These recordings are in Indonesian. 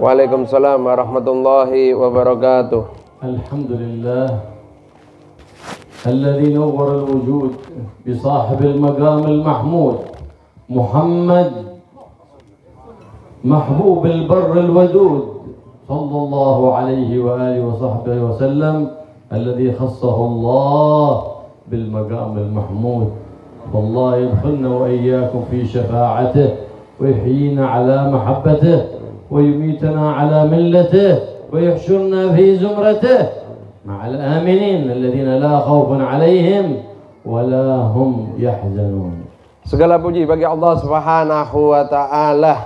Waalaikumsalam warahmatullahi wabarakatuh. Alhamdulillah alladzi nawwara al-wujud bi sahibil maqam al-mahmud Muhammad mahbub al-barr al-wadud sallallahu alaihi wa alihi wa sahbihi wa sallam alladzi khassahu Allah bil maqam al-mahmud. والله يدخلنا وإياكم في شفاعته ويحيينا على محبته ويميتنا على ملته ويحشرنا في زمرته مع الآمنين الذين لا خوف عليهم ولا هم يحزنون. Segala puji bagi Allah Subhanahu wa taala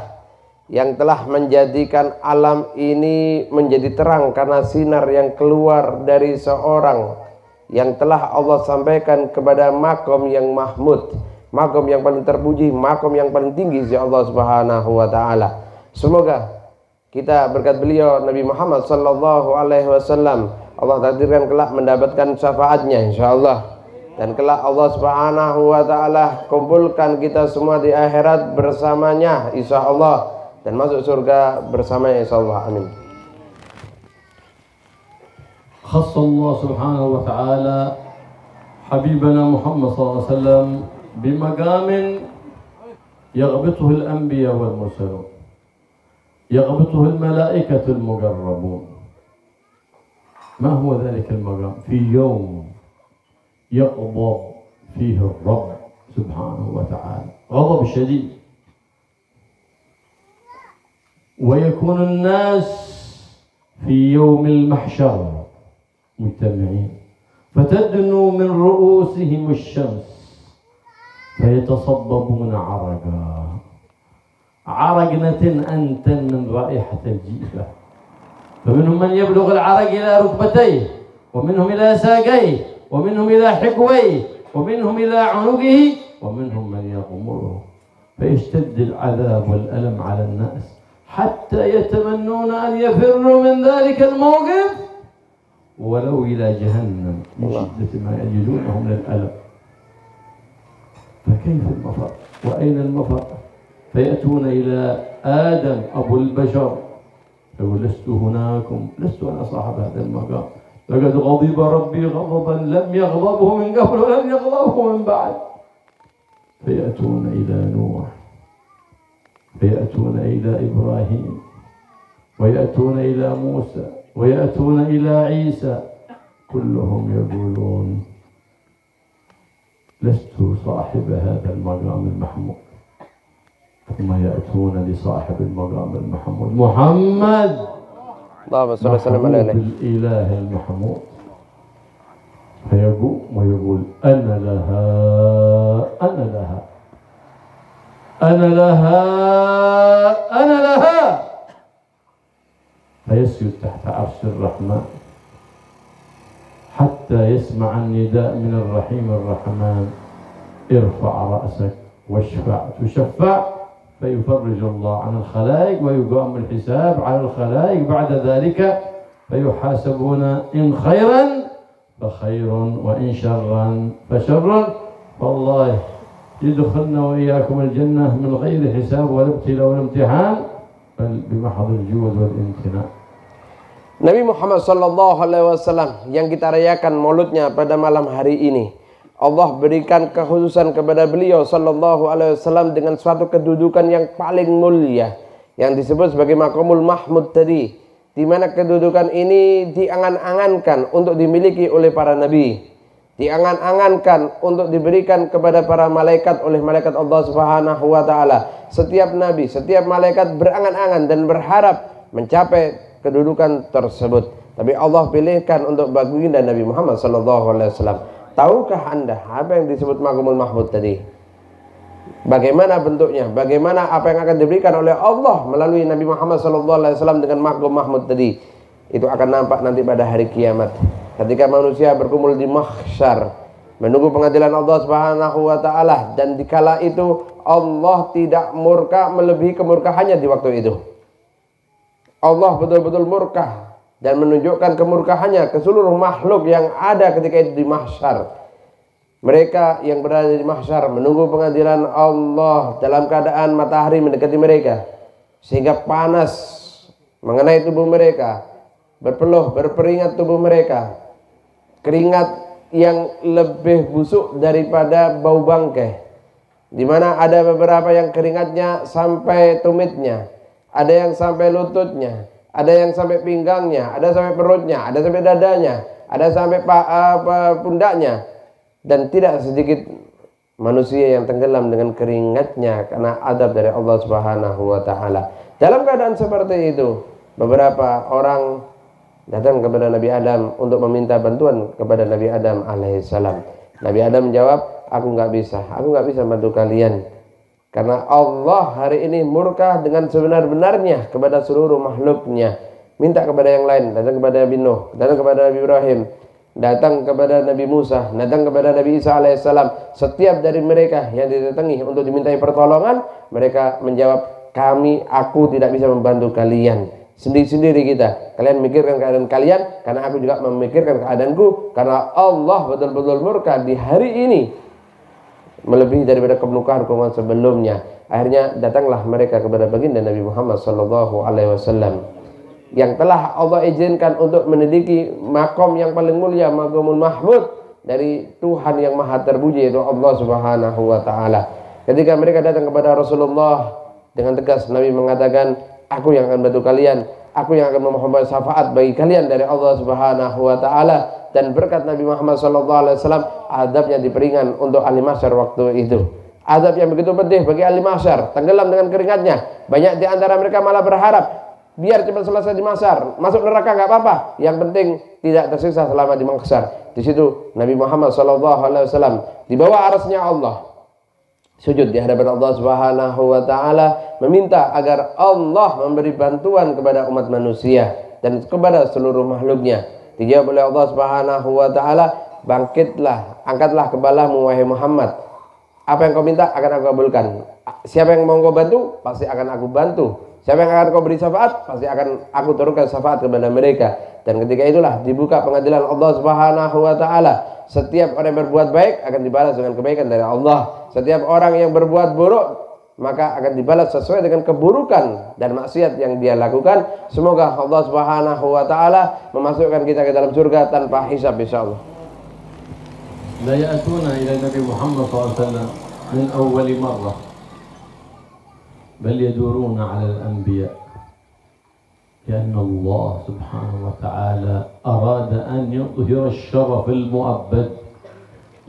yang telah menjadikan alam ini menjadi terang karena sinar yang keluar dari seorang yang telah Allah sampaikan kepada makom yang mahmud, makom yang paling terpuji, makom yang paling tinggi si Allah Subhanahu wa taala. Semoga kita berkat beliau Nabi Muhammad sallallahu alaihi wasallam Allah takdirkan kelak mendapatkan syafaatnya insyaallah, dan kelak Allah Subhanahu wa taala kumpulkan kita semua di akhirat bersamanya insyaallah dan masuk surga bersamanya insyaallah. Amin. خص الله سبحانه وتعالى حبيبنا محمد صلى الله عليه وسلم بمقام يغبطه الأنبياء والمرسلون، يغبطه الملائكة المقربون. ما هو ذلك المقام؟ في يوم يغضب فيه الرب سبحانه وتعالى غضب شديد، ويكون الناس في يوم المحشر مجتمعين فتدنو من رؤوسهم الشمس فيتصببون عرقا عرقنة أنتن من رائحة الجيفة، فمنهم من يبلغ العرق إلى ركبتيه ومنهم إلى ساقيه ومنهم إلى حقويه ومنهم إلى عنقه ومنهم من يغمره، فيشتد العذاب والألم على الناس حتى يتمنون أن يفروا من ذلك الموقف ولو إلى جهنم من شدة ما يجدونه من الألم. فكيف المفر؟ وأين المفر؟ فيأتون إلى آدم أبو البشر يقول لست هناكم، لست أنا صاحب هذا المقام، لقد غضب ربي غضبا لم يغضبه من قبل ولم يغضبه من بعد. فيأتون إلى نوح ويأتون إلى إبراهيم ويأتون إلى موسى ويأتون إلى عيسى، كلهم يقولون لست صاحب هذا المقام المحمود، ثم يأتون لصاحب المقام المحمود محمد اللهم صل وسلم عليه الإله المحمود، فيقوم ويقول أنا لها أنا لها أنا لها أنا لها، فيسجد تحت عرش الرحمن حتى يسمع النداء من الرحيم الرحمن ارفع رأسك واشفع تشفع، فيفرج الله عن الخلائق ويقام الحساب على الخلائق. بعد ذلك فيحاسبون إن خيرا فخير وإن شرا فشر. والله يدخلنا وإياكم الجنة من غير حساب ولا ابتلاء ولا امتحان بل بمحض الجود والامتناع. Nabi Muhammad sallallahu alaihi wasallam yang kita rayakan mauludnya pada malam hari ini, Allah berikan kekhususan kepada beliau sallallahu alaihi wasallam dengan suatu kedudukan yang paling mulia yang disebut sebagai maqamul mahmud tadi, di mana kedudukan ini diangan-angankan untuk dimiliki oleh para nabi, diangan-angankan untuk diberikan kepada para malaikat oleh malaikat Allah Subhanahu wa taala. Setiap nabi, setiap malaikat berangan-angan dan berharap mencapai kedudukan tersebut, tapi Allah pilihkan untuk baginda Nabi Muhammad sallallahu alaihi wasallam. Tahukah Anda apa yang disebut maqamul mahmud tadi? Bagaimana bentuknya? Bagaimana apa yang akan diberikan oleh Allah melalui Nabi Muhammad sallallahu alaihi wasallam dengan maqam mahmud tadi? Itu akan nampak nanti pada hari kiamat, ketika manusia berkumpul di mahsyar menunggu pengadilan Allah Subhanahu wa taala, dan dikala itu Allah tidak murka melebihi kemurkaannya di waktu itu. Allah betul-betul murka dan menunjukkan kemurkaannya ke seluruh makhluk yang ada ketika itu di mahsyar. Mereka yang berada di mahsyar menunggu pengadilan Allah dalam keadaan matahari mendekati mereka, sehingga panas mengenai tubuh mereka, berpeluh, berkeringat tubuh mereka, keringat yang lebih busuk daripada bau bangkai, di mana ada beberapa yang keringatnya sampai tumitnya, ada yang sampai lututnya, ada yang sampai pinggangnya, ada sampai perutnya, ada sampai dadanya, ada sampai pundaknya, dan tidak sedikit manusia yang tenggelam dengan keringatnya karena adab dari Allah Subhanahu wa taala. Dalam keadaan seperti itu, beberapa orang datang kepada Nabi Adam untuk meminta bantuan kepada Nabi Adam alaihissalam. Nabi Adam menjawab, aku nggak bisa bantu kalian, karena Allah hari ini murka dengan sebenar-benarnya kepada seluruh makhluknya. Minta kepada yang lain, datang kepada Nabi Nuh, datang kepada Nabi Ibrahim, datang kepada Nabi Musa, datang kepada Nabi Isa alaihissalam. Setiap dari mereka yang didatangi untuk dimintai pertolongan, mereka menjawab, aku tidak bisa membantu kalian. Sendiri-sendiri kita. Kalian memikirkan keadaan kalian, karena aku juga memikirkan keadaanku, karena Allah betul-betul murka di hari ini melebihi daripada kemurkaan sebelumnya. Akhirnya datanglah mereka kepada baginda Nabi Muhammad sallallahu alaihi wasallam yang telah Allah izinkan untuk menduduki makom yang paling mulia, maqamul mahmud dari Tuhan yang maha terpuji, yaitu Allah Subhanahu wa taala. Ketika mereka datang kepada Rasulullah, dengan tegas Nabi mengatakan, aku yang akan bantu kalian, aku yang akan memohon syafaat bagi kalian dari Allah Subhanahu wa taala. Dan berkat Nabi Muhammad sallallahu alaihi wasallam, adabnya diperingan untuk ahli mahsyar waktu itu. Adab yang begitu pedih bagi ahli mahsyar, tenggelam dengan keringatnya. Banyak di antara mereka malah berharap biar cepat selesai di mahsyar, masuk neraka nggak apa-apa, yang penting tidak tersiksa selama di mahsyar. Di situ Nabi Muhammad sallallahu alaihi wasallam di bawah arasnya Allah sujud di hadapan Allah Subhanahu wa taala, meminta agar Allah memberi bantuan kepada umat manusia dan kepada seluruh makhluknya. Dijawab oleh Allah Subhanahu wa taala, bangkitlah, angkatlah kepalamu wahai Muhammad. Apa yang kau minta akan aku kabulkan. Siapa yang mau kau bantu, pasti akan aku bantu. Siapa yang akan kau beri syafaat, pasti akan aku turunkan syafaat kepada mereka. Dan ketika itulah dibuka pengadilan Allah Subhanahu wa taala. Setiap orang yang berbuat baik akan dibalas dengan kebaikan dari Allah. Setiap orang yang berbuat buruk maka akan dibalas sesuai dengan keburukan dan maksiat yang dia lakukan. Semoga Allah Subhanahu wa taala memasukkan kita ke dalam surga tanpa hisab insyaallah. La ya'tuna ila Nabi Muhammad SAW min awwal marrah bal yaduruna 'ala al-anbiya. لأن الله سبحانه وتعالى أراد أن يظهر الشرف المؤبد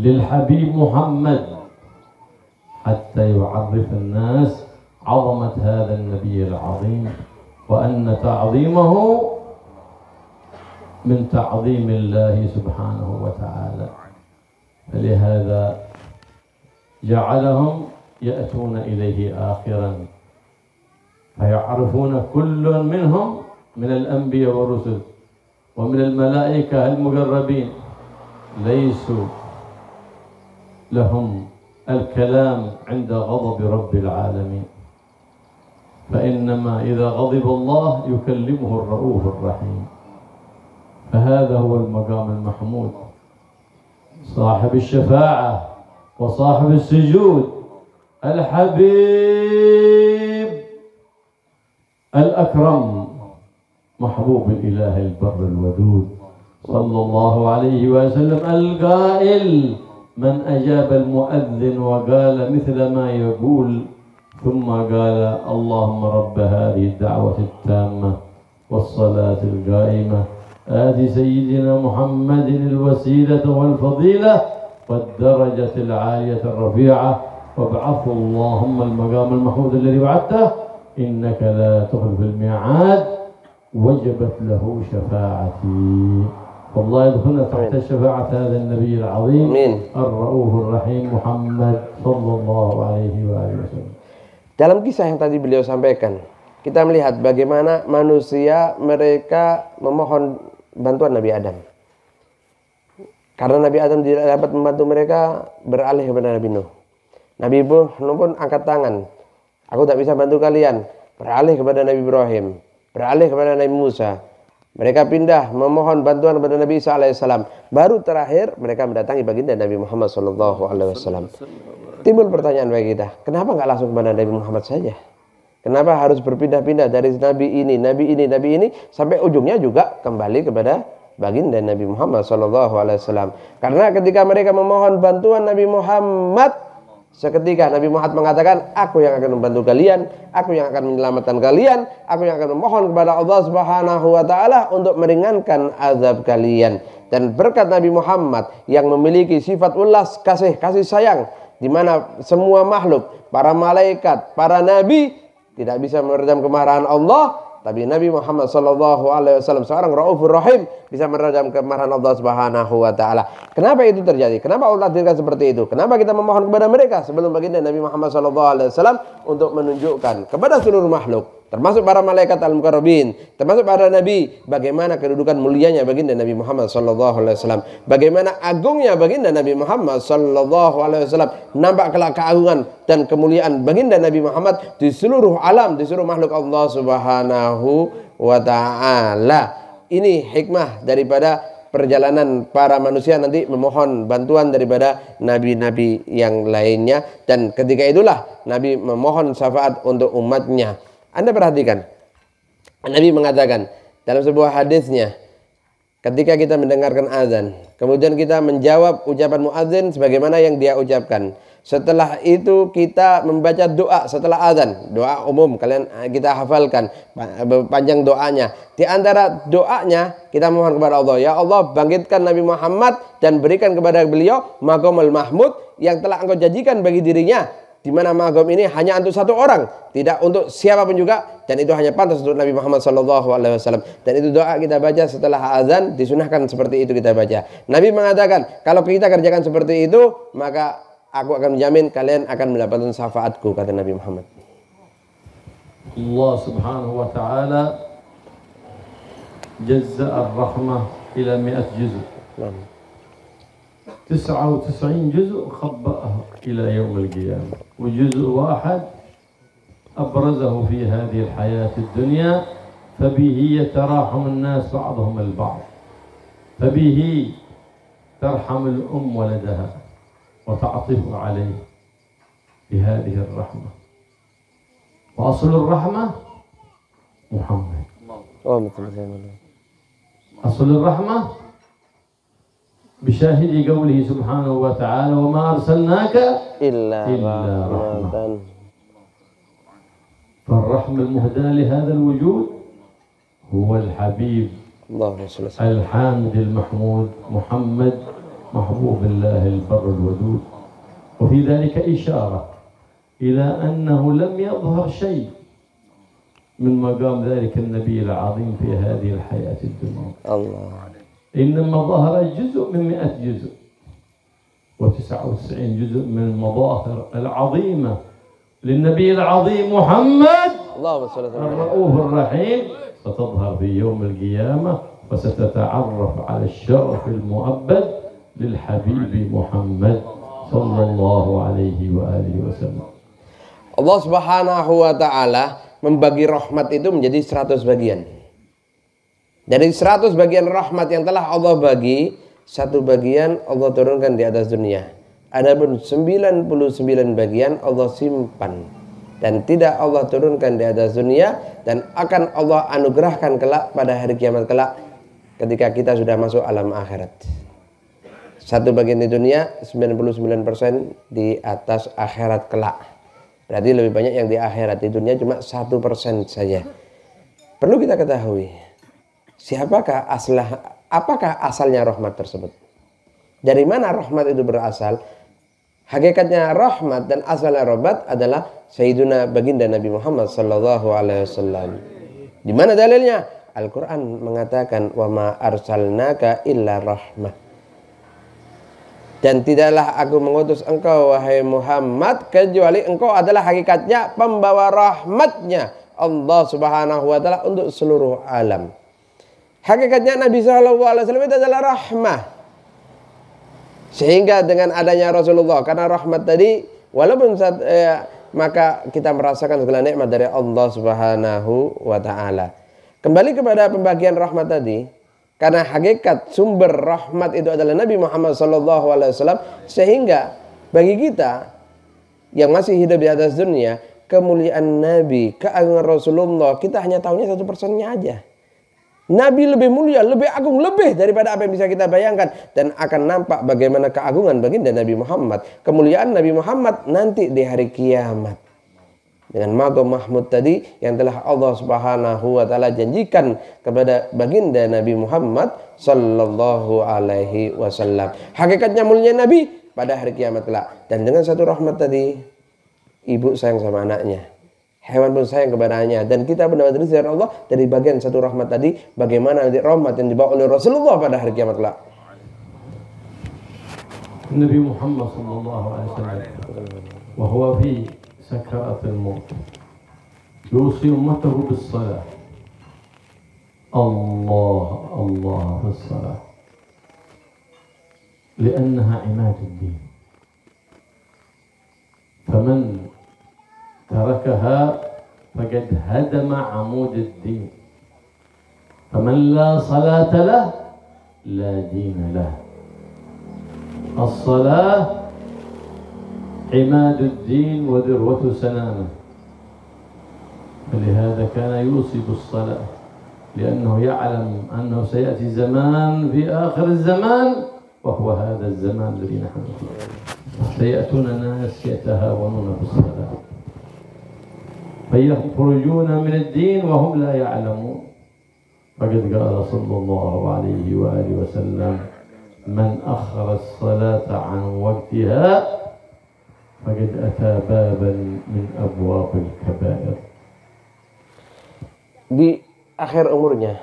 للحبيب محمد حتى يعرف الناس عظمة هذا النبي العظيم وأن تعظيمه من تعظيم الله سبحانه وتعالى. فلهذا جعلهم يأتون إليه آخرا فيعرفون كل منهم من الأنبياء والرسل ومن الملائكة المقربين ليسوا لهم الكلام عند غضب رب العالمين، فإنما إذا غضب الله يكلمه الرؤوف الرحيم. فهذا هو المقام المحمود، صاحب الشفاعة وصاحب السجود، الحبيب الأكرم، محبوب الإله البر الودود صلى الله عليه وسلم، القائل من أجاب المؤذن وقال مثل ما يقول ثم قال اللهم رب هذه الدعوة التامة والصلاة القائمة آت سيدنا محمد الوسيلة والفضيلة والدرجة العالية الرفيعة وابعثه اللهم المقام المحمود الذي وعدته إنك لا تخلف الميعاد وجبت له شفاعتي. والله يدخلنا تحت شفاعة هذا النبي العظيم الرؤوف الرحيم محمد صلى الله عليه وآله وسلم. Dalam kisah yang tadi beliau sampaikan, kita melihat bagaimana manusia mereka memohon bantuan Nabi Adam. Karena Nabi Adam tidak dapat membantu mereka, beralih kepada Nabi Nuh. Nabi Nuh pun angkat tangan, aku tak bisa bantu kalian, beralih kepada Nabi Ibrahim, beralih kepada Nabi Musa. Mereka pindah memohon bantuan kepada Nabi Isa alaihissalam. Baru terakhir mereka mendatangi baginda Nabi Muhammad sallallahu alaihi wasallam. Timbul pertanyaan bagi kita, kenapa nggak langsung kepada Nabi Muhammad saja? Kenapa harus berpindah-pindah dari nabi ini, nabi ini, nabi ini, sampai ujungnya juga kembali kepada baginda Nabi Muhammad SAW. Karena ketika mereka memohon bantuan Nabi Muhammad, seketika Nabi Muhammad mengatakan, aku yang akan membantu kalian, aku yang akan menyelamatkan kalian, aku yang akan memohon kepada Allah Subhanahu wa taala untuk meringankan azab kalian. Dan berkat Nabi Muhammad yang memiliki sifat ulas kasih sayang, di mana semua makhluk, para malaikat, para nabi tidak bisa meredam kemarahan Allah, tapi Nabi Muhammad SAW seorang Raufur Rahim bisa meredam kemarahan Allah Subhanahu wa taala. Kenapa itu terjadi? Kenapa Allah takdirkan seperti itu? Kenapa kita memohon kepada mereka sebelum baginda Nabi Muhammad SAW untuk menunjukkan kepada seluruh makhluk, termasuk para malaikat al-muqarrabin, termasuk para nabi, bagaimana kedudukan mulianya baginda Nabi Muhammad SAW, bagaimana agungnya baginda Nabi Muhammad SAW, nampak kelak keagungan dan kemuliaan baginda Nabi Muhammad di seluruh alam, di seluruh makhluk Allah Subhanahu wa taala. Ini hikmah daripada perjalanan para manusia nanti memohon bantuan daripada nabi-nabi yang lainnya, dan ketika itulah Nabi memohon syafaat untuk umatnya. Anda perhatikan, Nabi mengatakan dalam sebuah hadisnya, ketika kita mendengarkan azan, kemudian kita menjawab ucapan muadzin sebagaimana yang dia ucapkan. Setelah itu kita membaca doa setelah azan, doa umum kita hafalkan panjang doanya. Di antara doanya kita mohon kepada Allah, ya Allah bangkitkan Nabi Muhammad dan berikan kepada beliau maqamul mahmud yang telah Engkau janjikan bagi dirinya, di mana maqam ini hanya untuk satu orang, tidak untuk siapapun juga, dan itu hanya pantas untuk Nabi Muhammad SAW. Dan itu doa kita baca setelah azan, disunahkan seperti itu kita baca. Nabi mengatakan, kalau kita kerjakan seperti itu, maka aku akan menjamin kalian akan mendapatkan syafaatku, kata Nabi Muhammad. Allah Subhanahu wa taala jazza ar-rahmah ila 100 juz'. 99 juz' khabba'aha ila yawm al-qiyamah. Wa juz' wahid abrazahu fi hadhihi al-hayat ad-dunya fabihi yataraham an-nas ba'dhum al-ba'd. Fabihi tarham al-umm waladaha وتعطف عليه بهذه الرحمة. وأصل الرحمة محمد. أصل الرحمة بشاهد قوله سبحانه وتعالى وما أرسلناك إلا رحمة. فالرحمة المهداة لهذا الوجود هو الحبيب الحامد المحمود محمد محبوب الله البر الودود. وفي ذلك إشارة إلى أنه لم يظهر شيء من مقام ذلك النبي العظيم في هذه الحياة الدنيا. الله. إنما ظهر جزء من 100 جزء و99 جزء من المظاهر العظيمة للنبي العظيم محمد الرؤوف الرحيم ستظهر في يوم القيامة وستتعرف على الشرف المؤبد للحبيب محمد صلى الله عليه وآله وسلم. Allah Subhanahu wa taala membagi rahmat itu menjadi 100 bagian. Dari 100 bagian rahmat yang telah Allah bagi, satu bagian Allah turunkan di atas dunia. Adapun 99 bagian Allah simpan dan tidak Allah turunkan di atas dunia, dan akan Allah anugerahkan kelak pada hari kiamat kelak ketika kita sudah masuk alam akhirat. Satu bagian di dunia, 99% di atas akhirat kelak. Berarti lebih banyak yang di akhirat. Di dunia cuma 1% saja. Perlu kita ketahui, apakah asalnya rahmat tersebut? Dari mana rahmat itu berasal? Hakikatnya rahmat dan asalnya rahmat adalah Sayyiduna baginda Nabi Muhammad SAW. Di mana dalilnya? Al-Quran mengatakan, wa ma arsalnaka illa rahmah. Dan tidaklah aku mengutus engkau wahai Muhammad kecuali engkau adalah hakikatnya pembawa rahmatnya Allah Subhanahu wa taala untuk seluruh alam. Hakikatnya Nabi SAW itu adalah rahmah. Sehingga dengan adanya Rasulullah, karena rahmat tadi, walaupun maka kita merasakan segala nikmat dari Allah Subhanahu wa taala. Kembali kepada pembagian rahmat tadi, karena hakikat sumber rahmat itu adalah Nabi Muhammad SAW, sehingga bagi kita yang masih hidup di atas dunia, kemuliaan Nabi, keagungan Rasulullah, kita hanya tahunya 1%-nya aja. Nabi lebih mulia, lebih agung, lebih daripada apa yang bisa kita bayangkan. Dan akan nampak bagaimana keagungan baginda Nabi Muhammad. Kemuliaan Nabi Muhammad nanti di hari kiamat. Dengan maqam Mahmud tadi yang telah Allah Subhanahu wa taala janjikan kepada baginda Nabi Muhammad sallallahu alaihi wasallam. Hakikatnya mulia Nabi pada hari kiamat kelak. Dan dengan satu rahmat tadi, ibu sayang sama anaknya. Hewan pun sayang kepadanya, dan kita benar-benar dari Allah dari bagian satu rahmat tadi, bagaimana nanti rahmat yang dibawa oleh Rasulullah pada hari kiamat kelak. Nabi Muhammad sallallahu alaihi wasallam wa huwa fi sakaratil maut yusi ummatahu bis salah. Allah bis salah. لأنها عماد الدين. فمن تركها فقد هدم عمود الدين. فمن لا صلاة له لا دين له. الصلاة عماد الدين وذروة سنامه. فلهذا كان يوصي بالصلاة لأنه يعلم أنه سيأتي زمان في آخر الزمان وهو هذا الزمان الذي نحن فيه. سيأتون ناس يتهاونون بالصلاة فيخرجون من الدين وهم لا يعلمون. فقد قال صلى الله عليه وآله وسلم من أخر الصلاة عن وقتها فقد أتى بابا من أبواب الكبائر. Di akhir umurnya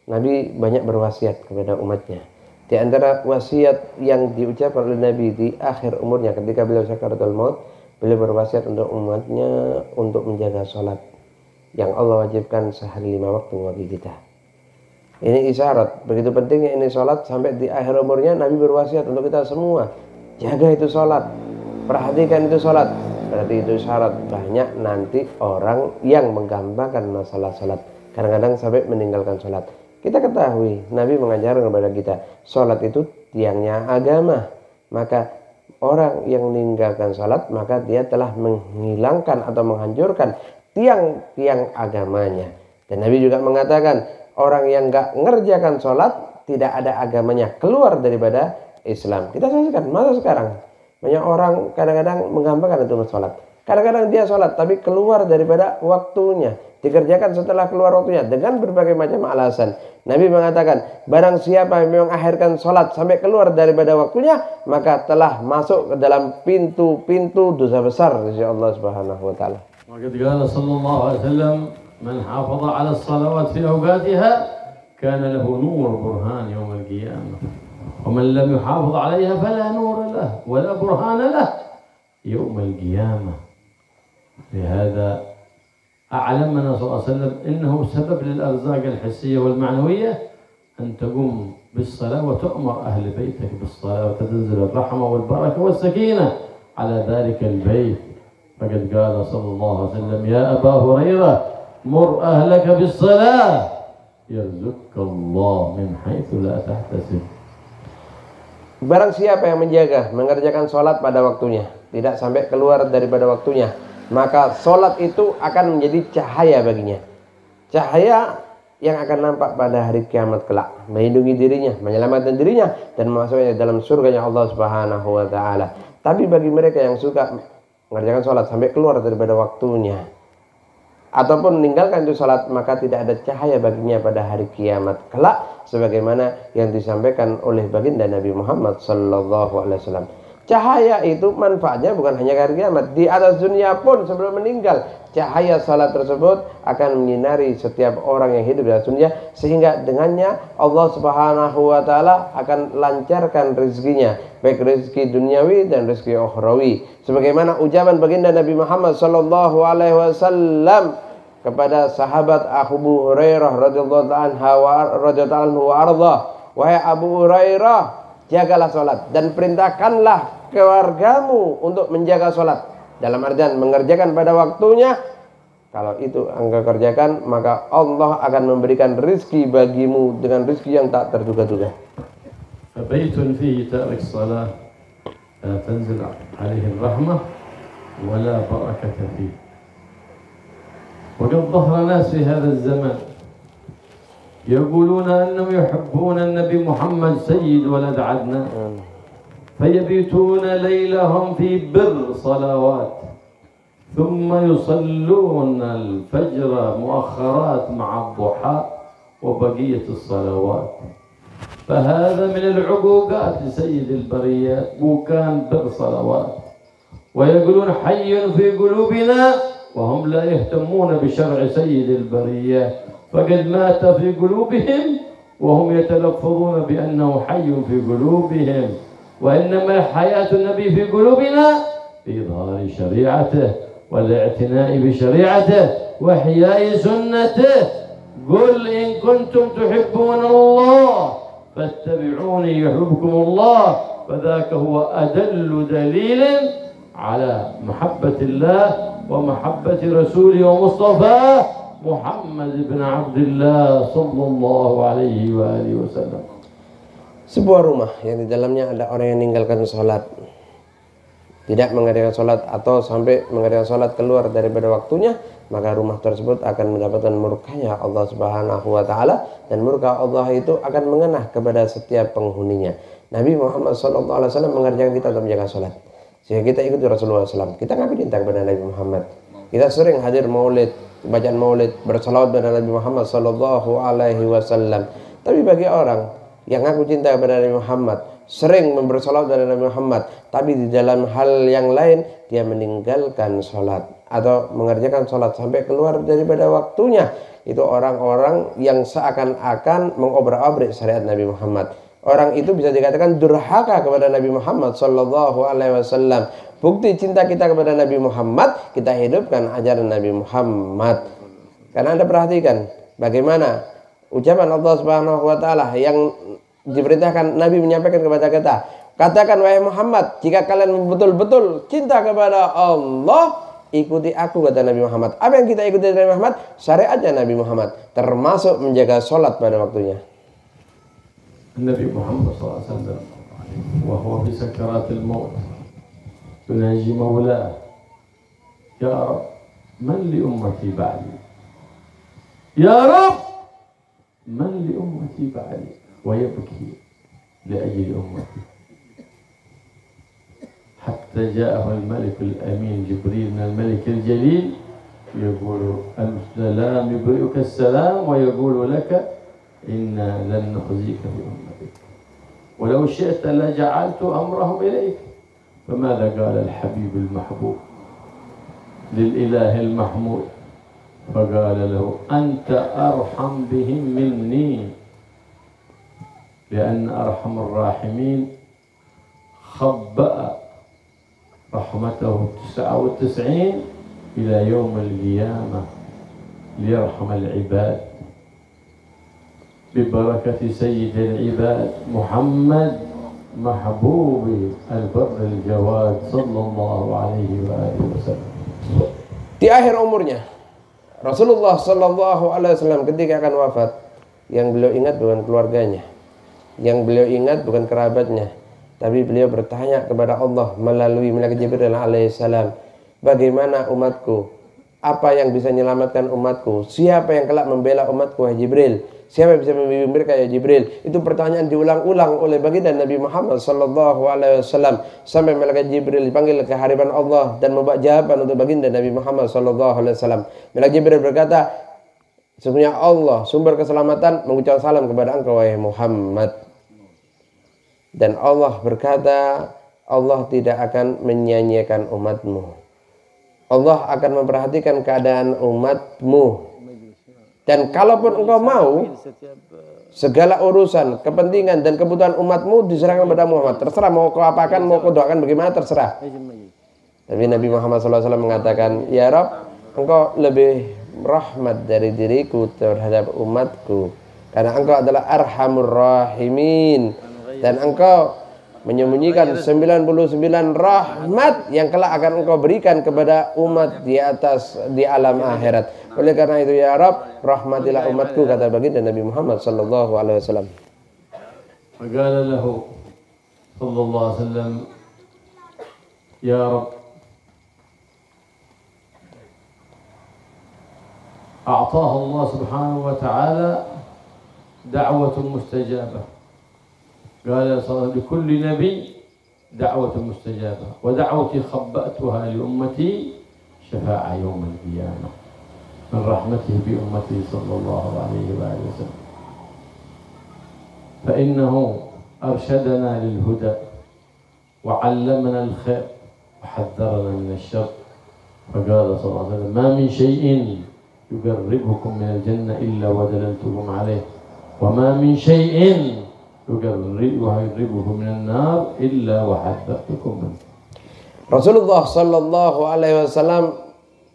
Nabi banyak berwasiat kepada umatnya. Di antara wasiat yang diucapkan oleh Nabi di akhir umurnya ketika beliau sakaratul maut, beliau berwasiat untuk umatnya untuk menjaga sholat yang Allah wajibkan sehari 5 waktu bagi kita. Ini isyarat begitu pentingnya ini sholat, sampai di akhir umurnya Nabi berwasiat untuk kita semua jaga itu sholat, perhatikan itu sholat. Berarti itu isyarat banyak nanti orang yang menggampangkan masalah sholat, kadang-kadang sampai meninggalkan sholat. Kita ketahui Nabi mengajarkan kepada kita sholat itu tiangnya agama, maka orang yang meninggalkan salat maka dia telah menghilangkan atau menghancurkan tiang-tiang agamanya. Dan Nabi juga mengatakan orang yang enggak mengerjakan salat tidak ada agamanya, keluar daripada Islam. Kita saksikan masa sekarang banyak orang kadang-kadang menggampangkan itu salat. Kadang-kadang dia salat tapi keluar daripada waktunya, dikerjakan setelah keluar waktunya dengan berbagai macam alasan. Nabi mengatakan, barang siapa yang mengakhirkan sholat sampai keluar daripada waktunya, maka telah masuk ke dalam pintu-pintu dosa besar dari Allah Subhanahu wa taala. Waqad qala sallallahu alaihi wasallam, man hafaza 'ala as-salawat fi awqatiha kana lahu nur burhan yawm al-qiyamah. Wa man lam yuhafiz 'alayha fala nur lahu wa la burhana lahu yawm al-qiyamah. لهذا أعلمنا صلى الله عليه وسلم إنه سبب للأرزاق الحسية والمعنوية أن تقوم بالصلاة وتؤمر أهل بيتك بالصلاة وتنزل الرحمة والبركة والسكينة على ذلك البيت. فقد قال صلى الله عليه وسلم يا أبا هريرة مر أهلك بالصلاة يرزقك الله من حيث لا تحتسب. Barang siapa yang menjaga mengerjakan sholat pada waktunya, tidak sampai keluar daripada waktunya, maka sholat itu akan menjadi cahaya baginya. Cahaya yang akan nampak pada hari kiamat kelak, melindungi dirinya, menyelamatkan dirinya, dan masuknya dalam surganya Allah Subhanahu wa taala. Tapi bagi mereka yang suka mengerjakan sholat sampai keluar daripada waktunya, ataupun meninggalkan itu sholat, maka tidak ada cahaya baginya pada hari kiamat kelak, sebagaimana yang disampaikan oleh baginda Nabi Muhammad sallallahu alaihi wasallam. Cahaya itu manfaatnya bukan hanya hari kiamat, di atas dunia pun sebelum meninggal, cahaya salat tersebut akan menyinari setiap orang yang hidup di atas dunia, sehingga dengannya Allah Subhanahu wa taala akan lancarkan rezekinya, baik rezeki duniawi dan rezeki ukhrawi. Sebagaimana ucapan baginda Nabi Muhammad sallallahu alaihi wasallam kepada sahabat Abu Hurairah radhiyallahu anhu wa arda, wahai Abu Hurairah, jagalah salat dan perintahkanlah keluargamu untuk menjaga sholat, dalam artian mengerjakan pada waktunya. Kalau itu engkau kerjakan, maka Allah akan memberikan rizki bagimu dengan rizki yang tak terduga-duga. Baitun fihi tarik salat la tanzil alaihi rahmah wa la barakata fihi. وقد ظهر ناس في هذا الزمان يقولون أنهم يحبون النبي محمد سيد ولد عدنان، فيبيتون ليلهم في بر صلوات، ثم يصلون الفجر مؤخرات مع الضحى وبقية الصلوات. فهذا من العقوقات لسيد البريات، وكان بر صلوات. ويقولون حي في قلوبنا وهم لا يهتمون بشرع سيد البريات، فقد مات في قلوبهم وهم يتلفظون بأنه حي في قلوبهم. وإنما حياة النبي في قلوبنا بإظهار شريعته والاعتناء بشريعته وإحياء سنته. قل إن كنتم تحبون الله فاتبعوني يحببكم الله، فذاك هو أدل دليل على محبة الله ومحبة رسوله ومصطفاه محمد بن عبد الله صلى الله عليه وآله وسلم. Sebuah rumah yang di dalamnya ada orang yang meninggalkan sholat, tidak mengadakan sholat atau sampai mengadakan sholat keluar daripada waktunya, maka rumah tersebut akan mendapatkan murkanya Allah Subhanahu wa Ta'ala, dan murka Allah itu akan mengenah kepada setiap penghuninya. Nabi Muhammad SAW mengajarkan kita untuk menjaga sholat, sehingga kita ikuti Rasulullah SAW. Kita ngaku cinta kepada Nabi Muhammad, kita sering hadir maulid, bacaan maulid, bersalawat kepada Nabi Muhammad SAW. Tapi bagi orang yang ngaku cinta kepada Nabi Muhammad, sering bersalawat kepada Nabi Muhammad, tapi di dalam hal yang lain dia meninggalkan sholat atau mengerjakan sholat sampai keluar daripada waktunya, itu orang-orang yang seakan-akan mengobrak-abrik syariat Nabi Muhammad. Orang itu bisa dikatakan durhaka kepada Nabi Muhammad SAW. Bukti cinta kita kepada Nabi Muhammad, kita hidupkan ajaran Nabi Muhammad. Karena Anda perhatikan bagaimana ucapan Allah Subhanahu wa Ta'ala yang diperintahkan Nabi menyampaikan kepada kita. Katakan, wahai Muhammad, jika kalian betul-betul cinta kepada Allah, ikuti aku, kata Nabi Muhammad. Apa yang kita ikuti dari Nabi Muhammad? Syariatnya Nabi Muhammad, termasuk menjaga sholat pada waktunya. Nabi Muhammad SAW وهو في سكرات الموت يناجي مولاه يا رب من لأمتي بعدي، يا رب من لأمتي بعدي، ويبكي لأجل أمتي، حتى جاءه الملك الأمين جبريل من الملك الجليل يقول السلام، يبرئك السلام ويقول لك إنا لن نخزيك في أمتك، ولو شئت لجعلت أمرهم إليك. فماذا قال الحبيب المحبوب للإله المحمود؟ فقال له أنت أرحم بهم مني، لأن أرحم الراحمين خبأ رحمته 99 إلى يوم القيامة ليرحم العباد ببركة سيد العباد محمد محبوب البر الجواد صلى الله عليه وآله وسلم. Di akhir umurnya Rasulullah SAW ketika akan wafat, yang beliau ingat bukan keluarganya, yang beliau ingat bukan kerabatnya, tapi beliau bertanya kepada Allah melalui malaikat Jibril alaihissalam, bagaimana umatku? Apa yang bisa menyelamatkan umatku? Siapa yang kelak membela umatku, wahai Jibril? Siapa yang bisa membimbing mereka, ya Jibril? Itu pertanyaan diulang-ulang oleh baginda Nabi Muhammad SAW, sampai malaikat Jibril dipanggil ke hadapan Allah dan membawa jawaban untuk baginda Nabi Muhammad SAW. Malaikat Jibril berkata, sesungguhnya Allah sumber keselamatan mengucapkan salam kepada engkau, wahai Muhammad. Dan Allah berkata, Allah tidak akan menyia-nyiakan umatmu. Allah akan memperhatikan keadaan umatmu. Dan kalaupun engkau mau, segala urusan, kepentingan dan kebutuhan umatmu diserahkan kepada Muhammad. Terserah mau kau apakan, mau kau doakan bagaimana, terserah. Tapi Nabi Muhammad SAW mengatakan, ya Rabb, engkau lebih rahmat dari diriku terhadap umatku, karena engkau adalah arhamur rahimin, dan engkau menyembunyikan 99 rahmat yang kelak akan engkau berikan kepada umat di alam akhirat. Oleh karena itu, ya Rabb, rahmatilah umatku, kata baginda Nabi Muhammad SAW. Faqala lahu sallallahu alaihi wasallam, ya Rabb, أعطاه الله سبحانه وتعالى دعوة مستجابة. قال لكل نبي دعوة مستجابة، ودعوتي خبأتها لأمتي شفاعة يوم القيامة من رحمته بأمته صلى الله عليه وآله وسلم. فإنه أرشدنا للهدى وعلمنا الخير وحذرنا من الشر. فقال صلى الله عليه وسلم: ما من شيء يقربكم من الجنة إلا ودللتكم عليه، وما من شيء يقربكم من النار إلا وحذرتكم منه. Rasulullah Sallallahu Alaihi Wasallam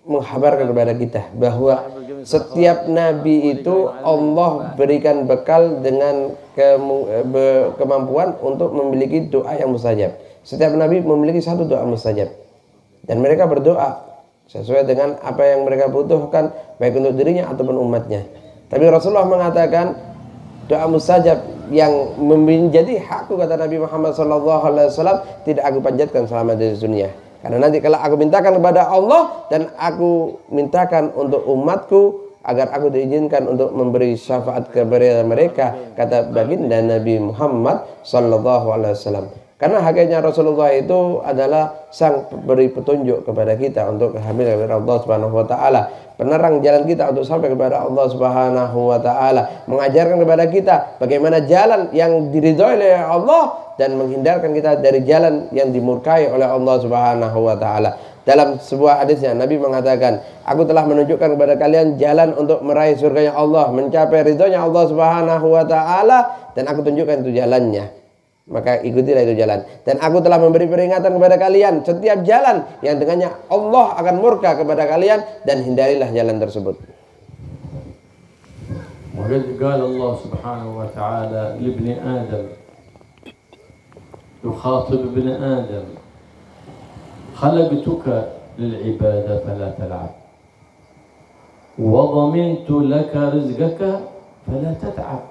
menghabarkan kepada kita bahwa setiap nabi itu Allah berikan bekal dengan kemampuan untuk memiliki doa yang mustajab. Setiap nabi memiliki satu doa mustajab, dan mereka berdoa sesuai dengan apa yang mereka butuhkan, baik untuk dirinya ataupun umatnya. Tapi Rasulullah mengatakan doa mustajab yang menjadi hakku, kata Nabi Muhammad SAW, tidak aku panjatkan selama di dunia. Karena nanti kalau aku mintakan kepada Allah dan aku mintakan untuk umatku agar aku diizinkan untuk memberi syafaat kepada mereka, kata baginda Nabi Muhammad SAW. Karena hakikatnya Rasulullah itu adalah sang pemberi petunjuk kepada kita untuk kehamilan kepada Allah Subhanahu wa taala, penerang jalan kita untuk sampai kepada Allah Subhanahu wa taala, mengajarkan kepada kita bagaimana jalan yang diridhoi oleh Allah dan menghindarkan kita dari jalan yang dimurkai oleh Allah Subhanahu wa taala. Dalam sebuah hadisnya Nabi mengatakan, aku telah menunjukkan kepada kalian jalan untuk meraih surganya Allah, mencapai ridhonya Allah Subhanahu wa taala, dan aku tunjukkan itu jalannya. Maka ikutilah itu jalan. Dan aku telah memberi peringatan kepada kalian setiap jalan yang dengannya Allah akan murka kepada kalian, dan hindarilah jalan tersebut. وقد قال الله سبحانه وتعالى لابن آدم، يخاطب ابن آدم: خلقتك للعبادة فلا تلعب، وضمنت لك رزقك فلا تتعب.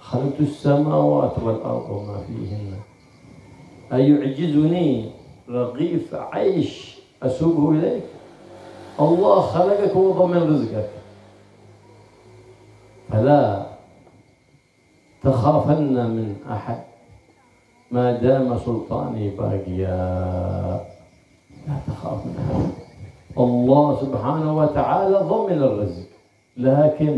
خلقت السماوات والأرض وما فيهن، أيعجزني رغيف عيش أسوقه إليك؟ الله خلقك وضمن رزقك، فلا تخافن من أحد ما دام سلطاني باقيا. لا تخاف من أحد. الله سبحانه وتعالى ضمن الرزق، لكن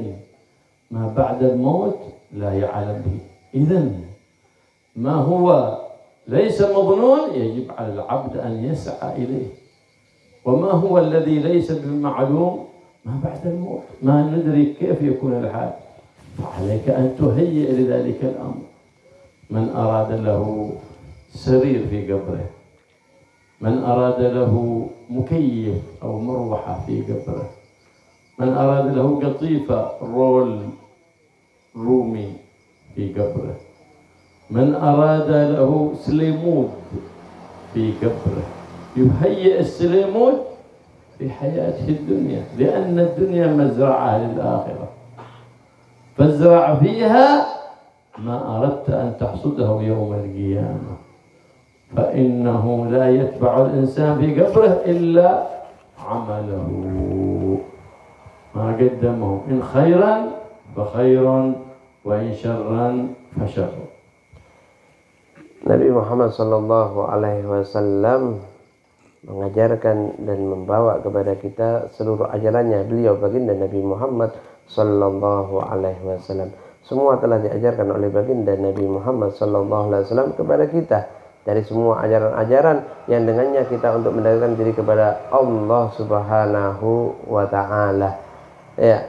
ما بعد الموت لا يعلم به. إذن ما هو ليس مظنون يجب على العبد أن يسعى إليه، وما هو الذي ليس بمعلوم ما بعد الموت ما ندري كيف يكون الحال، فعليك أن تهيئ لذلك الأمر. من أراد له سرير في قبره، من أراد له مكيف أو مروحة في قبره، من أراد له قطيفة رول رومي في قبره، من أراد له سليمود في قبره، يهيئ السليمود في حياته الدنيا، لأن الدنيا مزرعة للآخرة، فازرع فيها ما أردت أن تحصده يوم القيامة، فإنه لا يتبع الإنسان في قبره إلا عمله ما قدمه، إن خيرا فخير وإن شرا فشر. Nabi Muhammad Sallallahu Alaihi Wasallam mengajarkan dan membawa kepada kita seluruh ajarannya. Beliau baginda Nabi Muhammad Sallallahu Alaihi Wasallam. Semua telah diajarkan oleh baginda Nabi Muhammad Sallallahu Alaihi Wasallam kepada kita, dari semua ajaran-ajaran yang dengannya kita untuk mendekatkan diri kepada Allah Subhanahu wa taala. Ya.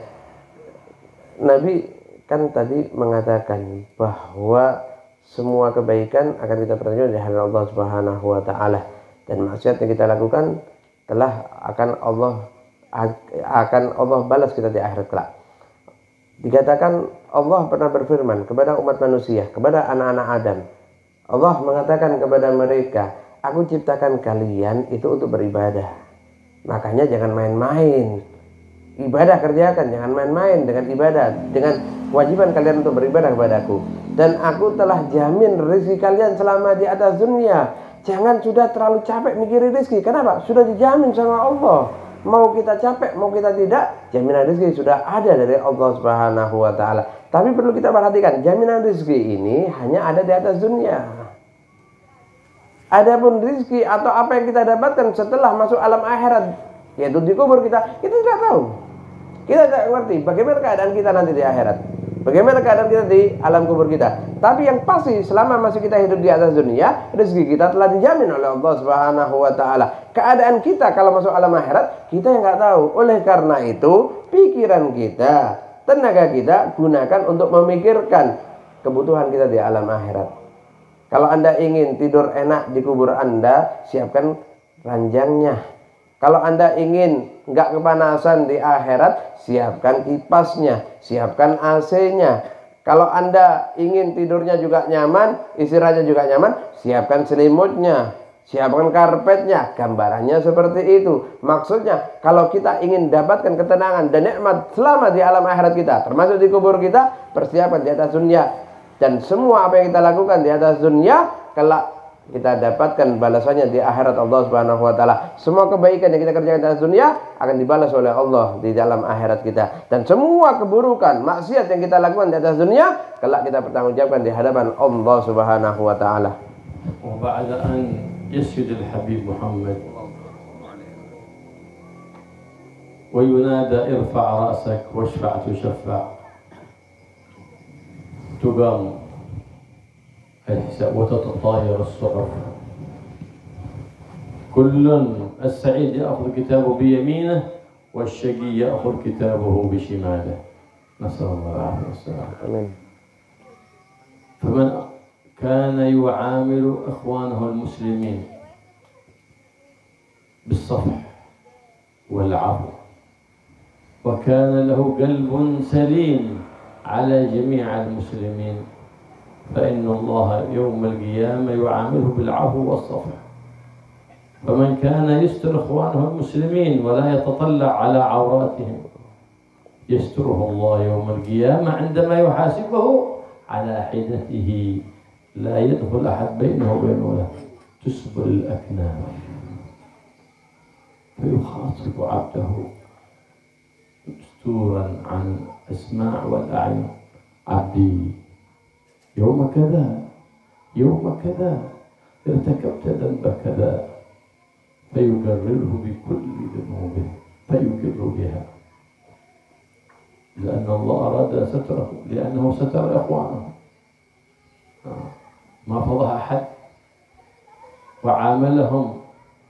Nabi kan tadi mengatakan bahwa semua kebaikan akan kita peroleh dari hadapan Allah Subhanahu wa taala, dan maksiat yang kita lakukan akan Allah balas kita di akhirat kelak. Dikatakan Allah pernah berfirman kepada umat manusia, kepada anak-anak Adam. Allah mengatakan kepada mereka, aku ciptakan kalian itu untuk beribadah, makanya jangan main-main. Ibadah kerjakan, jangan main-main dengan ibadah, dengan kewajiban kalian untuk beribadah kepadaku. Dan aku telah jamin rezeki kalian selama di atas dunia. Jangan sudah terlalu capek mikirin rezeki. Kenapa? Sudah dijamin sama Allah. Mau kita capek, mau kita tidak, jaminan rezeki sudah ada dari Allah Subhanahu wa taala. Tapi perlu kita perhatikan, jaminan rezeki ini hanya ada di atas dunia. Adapun rezeki atau apa yang kita dapatkan setelah masuk alam akhirat, yaitu di kubur kita tidak tahu. Kita tidak mengerti bagaimana keadaan kita nanti di akhirat. Bagaimana keadaan kita di alam kubur kita. Tapi yang pasti selama masih kita hidup di atas dunia, rezeki kita telah dijamin oleh Allah Subhanahu wa taala. Keadaan kita kalau masuk alam akhirat, kita yang nggak tahu. Oleh karena itu, pikiran kita, tenaga kita gunakan untuk memikirkan kebutuhan kita di alam akhirat. Kalau Anda ingin tidur enak di kubur Anda, siapkan ranjangnya. Kalau Anda ingin nggak kepanasan di akhirat, siapkan kipasnya, siapkan AC-nya. Kalau Anda ingin tidurnya juga nyaman, istirahatnya juga nyaman, siapkan selimutnya, siapkan karpetnya. Gambarannya seperti itu. Maksudnya, kalau kita ingin dapatkan ketenangan dan nikmat selama di alam akhirat kita, termasuk di kubur kita, persiapkan di atas dunia. Dan semua apa yang kita lakukan di atas dunia, kelak kita dapatkan balasannya di akhirat Allah Subhanahu wa taala. Semua kebaikan yang kita kerjakan di atas dunia akan dibalas oleh Allah di dalam akhirat kita. Dan semua keburukan, maksiat yang kita lakukan di atas dunia, kelak kita bertanggungjawabkan di hadapan Allah Subhanahu wa taala. Wa ba'da an yasjud al-habib Muhammad wa yunada irfa' ra'sak washfa' tushaffa' تقام الحساب وتتطاير الصحف كل السعيد يأخذ كتابه بيمينه والشقي يأخذ كتابه بشماله نسأل الله العافية والسلام. فمن كان يعامل إخوانه المسلمين بالصفح والعفو وكان له قلب سليم على جميع المسلمين فإن الله يوم القيامة يعامله بالعفو والصفح. فمن كان يستر إخوانه المسلمين ولا يتطلع على عوراتهم يستره الله يوم القيامة عندما يحاسبه على حدته لا يدخل أحد بينه وبينه تسبل الأكناف فيخاطب عبده مستورا عن الأسماع والأعين عبدي يوم كذا ارتكبت ذنب كذا فيقرره بكل ذنوبه فيقر بها لأن الله أراد ستره لأنه ستر إخوانه ما فضح أحد وعاملهم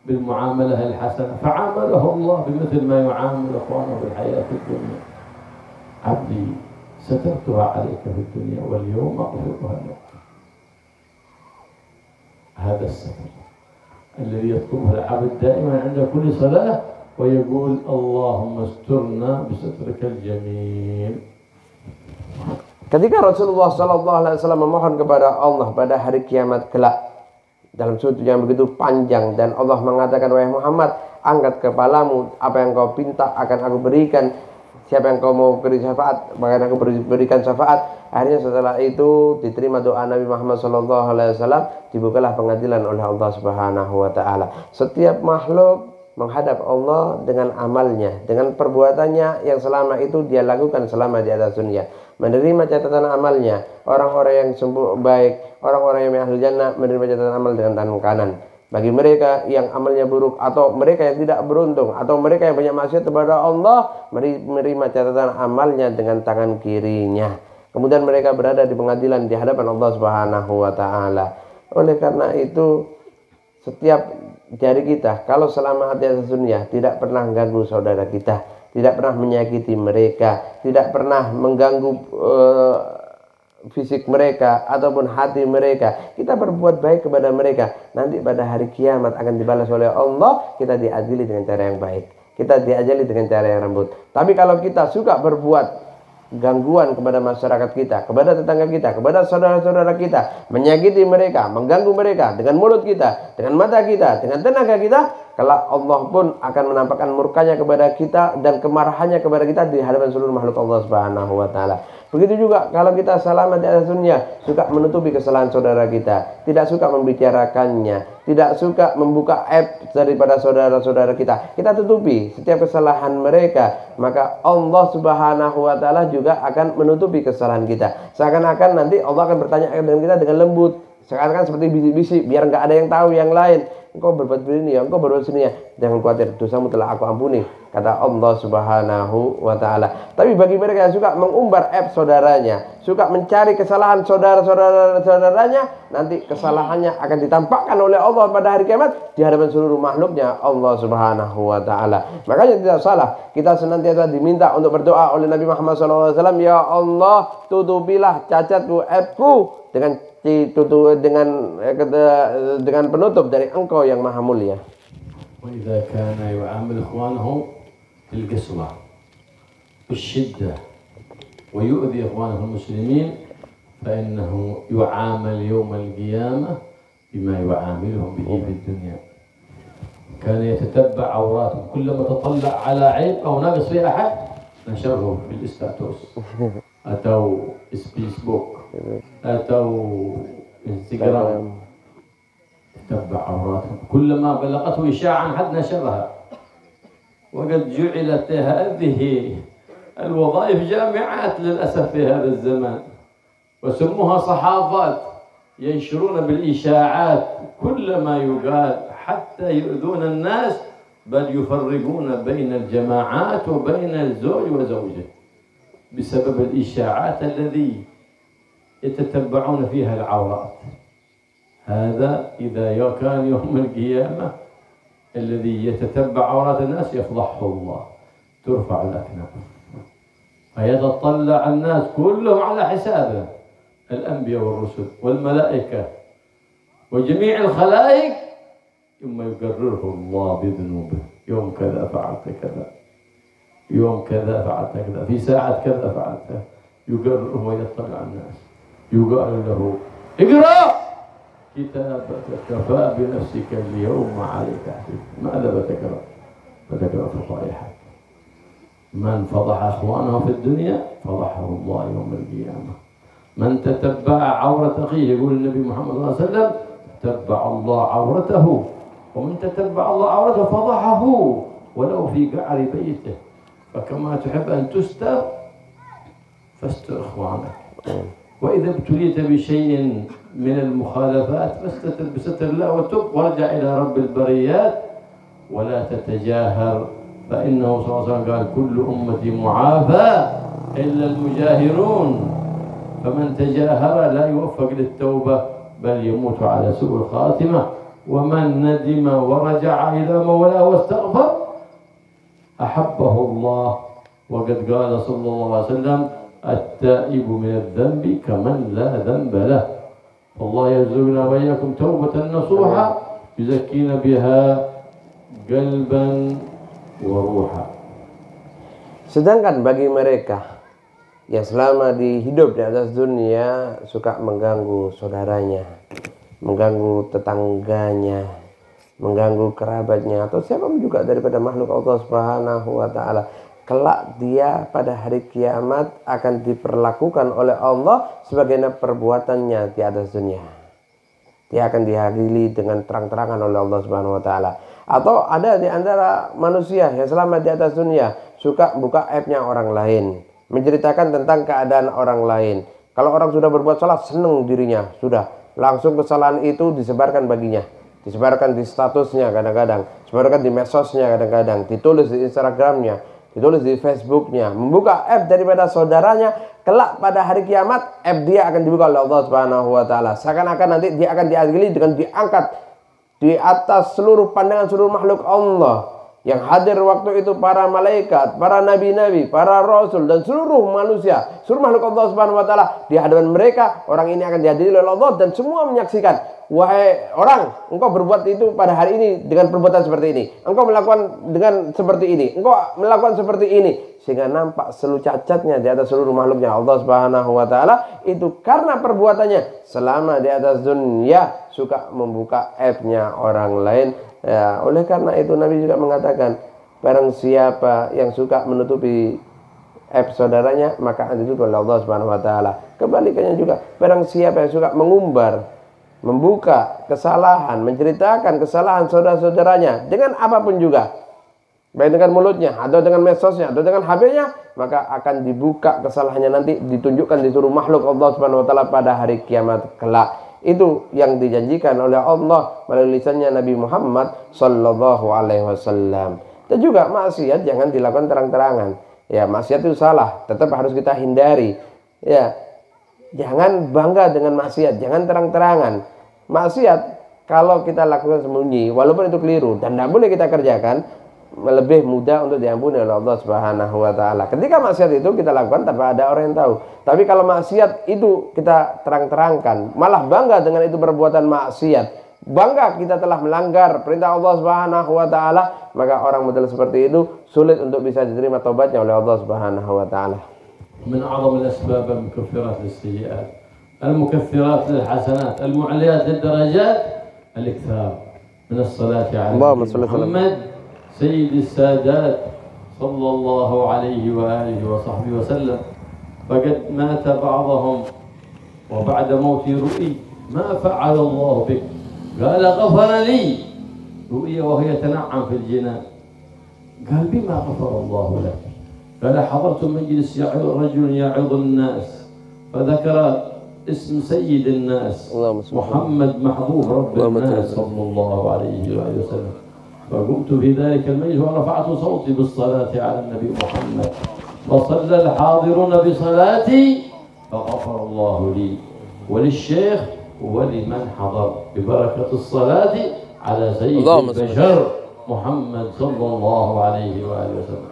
بالمعاملة الحسنة فعامله الله بمثل ما يعامل إخوانه في الحياة الدنيا. عبدي سترتها عليك في الدنيا واليوم أغفرها لك. هذا الستر الذي يطلبه العبد دائما عند كل صلاة ويقول اللهم استرنا بسترك الجميل. Ketika Rasulullah SAW memohon kepada Allah pada hari kiamat kelak dalam sujud yang begitu panjang, dan Allah mengatakan, wahai Muhammad, angkat kepalamu, apa yang kau pinta akan aku berikan. Siapa yang kau mau beri syafaat, maka aku berikan syafaat. Akhirnya setelah itu diterima doa Nabi Muhammad SAW, dibukalah pengadilan oleh Allah Subhanahu wa taala. Setiap makhluk menghadap Allah dengan amalnya, dengan perbuatannya yang selama itu dia lakukan selama di atas dunia, menerima catatan amalnya. Orang-orang yang sembuh baik, orang-orang yang ahli jannah menerima catatan amal dengan tangan kanan. Bagi mereka yang amalnya buruk, atau mereka yang tidak beruntung, atau mereka yang banyak maksiat kepada Allah, menerima catatan amalnya dengan tangan kirinya. Kemudian mereka berada di pengadilan di hadapan Allah Subhanahu wa taala. Oleh karena itu, setiap jari kita kalau selama di atas dunia tidak pernah mengganggu saudara kita, tidak pernah menyakiti mereka, tidak pernah mengganggu fisik mereka ataupun hati mereka, kita berbuat baik kepada mereka, nanti pada hari kiamat akan dibalas oleh Allah. Kita diadili dengan cara yang baik, kita diadili dengan cara yang lembut. Tapi kalau kita suka berbuat gangguan kepada masyarakat kita, kepada tetangga kita, kepada saudara-saudara kita, menyakiti mereka, mengganggu mereka dengan mulut kita, dengan mata kita, dengan tenaga kita, kelak Allah pun akan menampakkan murkanya kepada kita dan kemarahannya kepada kita di hadapan seluruh makhluk Allah Subhanahu wa taala. Begitu juga kalau kita selama di atas dunia suka menutupi kesalahan saudara kita, tidak suka membicarakannya, tidak suka membuka aib daripada saudara-saudara kita. Kita tutupi setiap kesalahan mereka, maka Allah Subhanahu wa taala juga akan menutupi kesalahan kita. Seakan-akan nanti Allah akan bertanya dengan kita dengan lembut, seakan-akan seperti bisik-bisik biar nggak ada yang tahu yang lain. Engkau berbuat begini ya, engkau berbuat sini ya. Jangan khawatir, dosamu telah aku ampuni, kata Allah Subhanahu wa taala. Tapi bagi mereka yang suka mengumbar aib saudaranya, suka mencari kesalahan saudaranya, nanti kesalahannya akan ditampakkan oleh Allah pada hari kiamat di hadapan seluruh makhluknya Allah Subhanahu wa taala. Makanya tidak salah kita senantiasa diminta untuk berdoa oleh Nabi Muhammad SAW, ya Allah, tutupilah cacatku, aibku dengan penutup dari Engkau yang Maha Mulia. وإذا كان يعامل إخوانه بالقسوة بالشدة ويؤذي إخوانه المسلمين فإنه يعامل يوم القيامة بما يعاملهم به في الدنيا. كان يتتبع عوراتهم، كلما تطلع على عيب أو ناقص في أحد نشره في الاستاتوس أو فيسبوك أو انستغرام، تتبع عوراتهم، كلما بلغته إشاعة عن حد نشرها. وقد جعلت هذه الوظائف جامعات للأسف في هذا الزمان، وسموها صحافات ينشرون بالإشاعات كل ما يقال حتى يؤذون الناس، بل يفرقون بين الجماعات وبين الزوج وزوجه بسبب الإشاعات الذي يتتبعون فيها العورات. هذا إذا كان يوم القيامة الذي يتتبع عورات الناس يفضحه الله، ترفع الأكناف فيتطلع الناس كلهم على حسابه، الأنبياء والرسل والملائكة وجميع الخلائق، ثم يقرره الله بذنوبه، يوم كذا فعلت كذا، يوم كذا فعلت كذا، في ساعة كذا فعلت، يقرره ويطلع الناس، يقال له اقرأ كتابك كفى بنفسك اليوم عليك حسيب. ماذا بتقرأ؟ بتقرأ فضائحك. من فضح أخوانه في الدنيا فضحه الله يوم القيامة. من تتبع عورة أخيه، يقول النبي محمد صلى الله عليه وسلم، تتبع الله عورته، ومن تتبع الله عورته فضحه ولو في قعر بيته. فكما تحب أن تستر فاستر إخوانك، وإذا ابتليت بشيء من المخالفات فاستتر بستر الله وتب وارجع إلى رب البريات ولا تتجاهر، فإنه صلى الله عليه وسلم قال كل أمتي معافى إلا المجاهرون، فمن تجاهر لا يوفق للتوبة بل يموت على سوء الخاتمة، ومن ندم ورجع إلى مولاه واستغفر أحبه الله، وقد قال صلى الله عليه وسلم التائب من الذنب كمن لا ذنب له. الله يرزقنا وإياكم توبة نصوحا يزكينا بها قلبا وروحا. Sedangkan bagi mereka yang selama hidup di atas dunia suka mengganggu saudaranya, mengganggu tetangganya, mengganggu kerabatnya, atau siapapun juga daripada makhluk Allah Subhanahu wa taala, kelak dia pada hari kiamat akan diperlakukan oleh Allah sebagaimana perbuatannya di atas dunia. Dia akan dihadiri dengan terang-terangan oleh Allah Subhanahu wa taala. Atau ada di antara manusia yang selama di atas dunia suka buka aibnya orang lain, menceritakan tentang keadaan orang lain. Kalau orang sudah berbuat salah, senang dirinya, sudah langsung kesalahan itu disebarkan baginya, disebarkan di statusnya kadang-kadang, disebarkan di medsosnya kadang-kadang, ditulis di Instagramnya, ditulis di Facebooknya, membuka aib daripada saudaranya. Kelak pada hari kiamat aib dia akan dibuka oleh Allah Subhanahu wa taala. Seakan-akan nanti dia akan diadili dengan diangkat di atas seluruh pandangan seluruh makhluk Allah. Yang hadir waktu itu para malaikat, para nabi-nabi, para rasul, dan seluruh manusia, seluruh makhluk Allah Subhanahu wa taala. Di hadapan mereka orang ini akan dihadiri oleh Allah dan semua menyaksikan. Wahai orang, engkau berbuat itu pada hari ini dengan perbuatan seperti ini, engkau melakukan dengan seperti ini, engkau melakukan seperti ini, sehingga nampak seluruh cacatnya di atas seluruh makhluknya Allah Subhanahu wa taala. Itu karena perbuatannya selama di atas dunia suka membuka aibnya orang lain. Ya, oleh karena itu Nabi juga mengatakan, barang siapa yang suka menutupi aib saudaranya maka akan ditutup oleh Allah Subhanahu wa taala. Kebalikannya juga, barang siapa yang suka mengumbar membuka kesalahan, menceritakan kesalahan saudara-saudaranya dengan apapun juga, baik dengan mulutnya atau dengan medsosnya atau dengan HP-nya, maka akan dibuka kesalahannya, nanti ditunjukkan di seluruh makhluk Allah Subhanahu wa taala pada hari kiamat kelak. Itu yang dijanjikan oleh Allah melalui lisannya Nabi Muhammad sallallahu alaihi wasallam. Dan juga maksiat jangan dilakukan terang-terangan. Ya, maksiat itu salah, tetap harus kita hindari. Ya, jangan bangga dengan maksiat, jangan terang-terangan. Maksiat kalau kita lakukan sembunyi, walaupun itu keliru dan tidak boleh kita kerjakan, lebih mudah untuk diampuni oleh Allah Subhanahu wa taala. Ketika maksiat itu kita lakukan tanpa ada orang yang tahu. Tapi kalau maksiat itu kita terang-terangkan, malah bangga dengan itu perbuatan maksiat, bangga kita telah melanggar perintah Allah Subhanahu wa taala, maka orang model seperti itu sulit untuk bisa diterima taubatnya oleh Allah Subhanahu wa taala. من أعظم الأسباب المكفرات للسيئات، المكفرات للحسنات، المعليات للدرجات، الإكثار من الصلاة على محمد سيد السادات صلى الله عليه وآله وصحبه وسلم. فقد مات بعضهم وبعد موتي رؤي ما فعل الله بك، قال غفر لي، رؤي وهو يتنعم في الجنان، قال بما غفر الله لك، قال حضرت مجلس رجل يعظ الناس فذكر اسم سيد الناس محمد محبوب رب الناس صلى الله عليه وآله وسلم، فقمت في ذلك المجلس ورفعت صوتي بالصلاة على النبي محمد، فصلى الحاضرون بصلاتي فغفر الله لي وللشيخ ولمن حضر ببركة الصلاة على سيد البشر محمد صلى الله عليه وآله وسلم.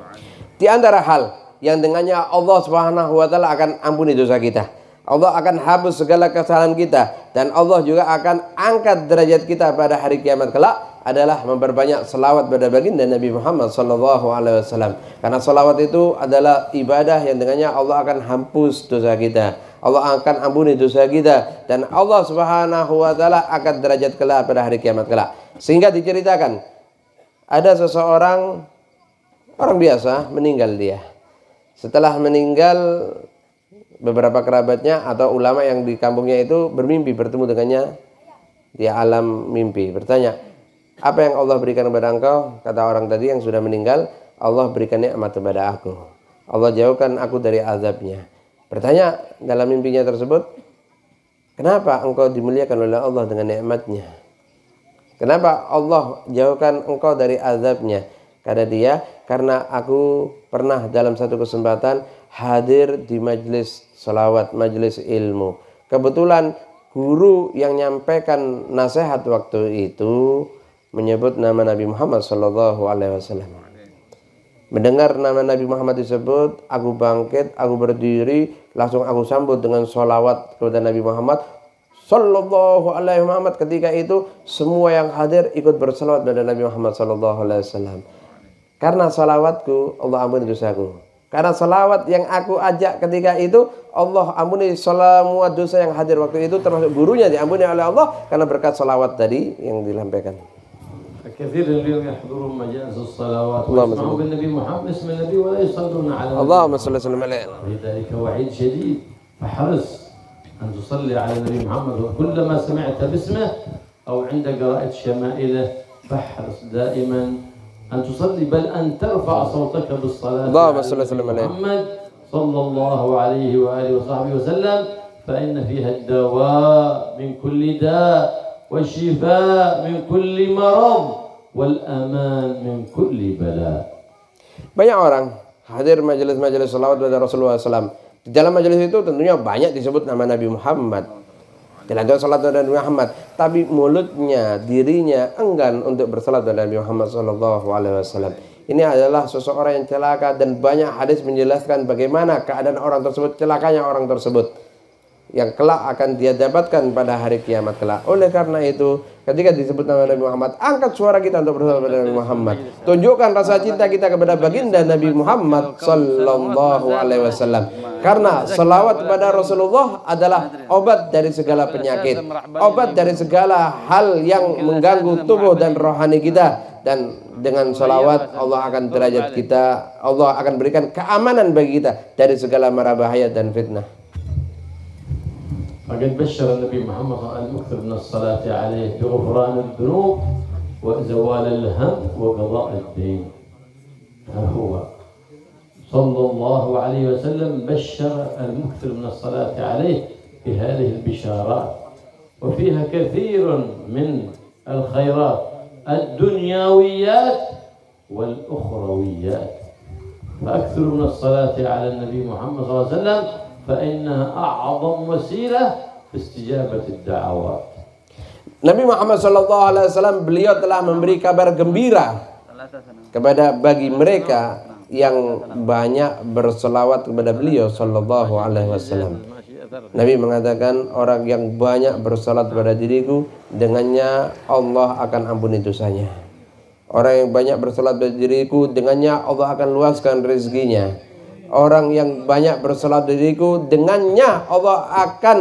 Di antara hal yang dengannya Allah Subhanahu wa taala akan ampuni dosa kita, Allah akan hapus segala kesalahan kita, dan Allah juga akan angkat derajat kita pada hari kiamat kelak adalah memperbanyak selawat pada baginda Nabi Muhammad sallallahu alaihi wasallam. Karena selawat itu adalah ibadah yang dengannya Allah akan hapus dosa kita, Allah akan ampuni dosa kita, dan Allah Subhanahu wa taala angkat derajat kelak pada hari kiamat kelak. Sehingga diceritakan ada seseorang, orang biasa, meninggal dia. Setelah meninggal, beberapa kerabatnya atau ulama yang di kampungnya itu bermimpi bertemu dengannya di alam mimpi, bertanya, apa yang Allah berikan kepada engkau? Kata orang tadi yang sudah meninggal, Allah berikan nikmat kepada aku, Allah jauhkan aku dari azabnya. Bertanya dalam mimpinya tersebut, kenapa engkau dimuliakan oleh Allah dengan nikmatnya? Kenapa Allah jauhkan engkau dari azabnya? Kata dia, karena aku pernah dalam satu kesempatan hadir di majelis salawat, majelis ilmu. Kebetulan guru yang nyampaikan nasihat waktu itu menyebut nama Nabi Muhammad sallallahu alaihi wasallam. Mendengar nama Nabi Muhammad disebut, aku bangkit, aku berdiri, langsung aku sambut dengan sholawat kepada Nabi Muhammad sallallahu alaihi Muhammad. Ketika itu semua yang hadir ikut bersalawat kepada Nabi Muhammad sallallahu alaihi wasallam. Karena salawatku Allah ampuni dosaku. Karena salawat yang aku ajak ketika itu Allah ampuni semua dosa yang hadir waktu itu, termasuk gurunya diampuni oleh Allah karena berkat salawat tadi yang dilampaikan. كثير اليوم يحضرون مجالس الصلوات ويسمعون بالنبي محمد اسم النبي ولا يصلون على اللهم صل وسلم عليه. لذلك وعيد شديد، فاحرص أن تصلي على النبي محمد، وكلما سمعت باسمه أو عند قراءة شمائله فاحرص دائما أن تصلي، بل أن ترفع صوتك بالصلاة اللهم صل وسلم عليه محمد صلى الله عليه وآله وصحبه وسلم، فإن فيها الدواء من كل داء والشفاء من كل مرض والأمان من كل بلاء. Banyak orang hadir majelis-majelis salawat kepada Rasulullah SAW. Di dalam majelis itu tentunya banyak disebut nama Nabi Muhammad, dilanjutkan salat kepada Nabi Muhammad, tapi mulutnya, dirinya enggan untuk bersalat kepada Nabi Muhammad SAW. Ini adalah seseorang yang celaka, dan banyak hadis menjelaskan bagaimana keadaan orang tersebut, celakanya orang tersebut yang kelak akan dia dapatkan pada hari kiamat kelak. Oleh karena itu, ketika disebut nama Nabi Muhammad, angkat suara kita untuk bersalawat kepada Nabi Muhammad. Tunjukkan rasa cinta kita kepada baginda Nabi Muhammad sallallahu alaihi wasallam. Karena selawat kepada Rasulullah adalah obat dari segala penyakit, obat dari segala hal yang mengganggu tubuh dan rohani kita. Dan dengan selawat Allah akan derajat kita, Allah akan berikan keamanan bagi kita dari segala mara bahaya dan fitnah. فقد بشر النبي محمد المكثر من الصلاة عليه بغفران الذنوب وزوال الهم وقضاء الدين. فهو صلى الله عليه وسلم بشر المكثر من الصلاة عليه بهذه البشارات، وفيها كثير من الخيرات الدنيويات والأخرويات. فأكثروا من الصلاة على النبي محمد صلى الله عليه وسلم فإنها أعظم وسيلة في استجابة الدعوات. Nabi Muhammad SAW beliau telah memberi kabar gembira kepada bagi mereka yang banyak berselawat kepada beliau sallallahu alaihi wasallam. Nabi mengatakan orang yang banyak bersalat kepada diriku, dengannya Allah akan ampuni dosanya. Orang yang banyak bersalat kepada diriku, dengannya Allah akan luaskan rezekinya. Orang yang banyak bersalat kepada diriku, dengannya Allah akan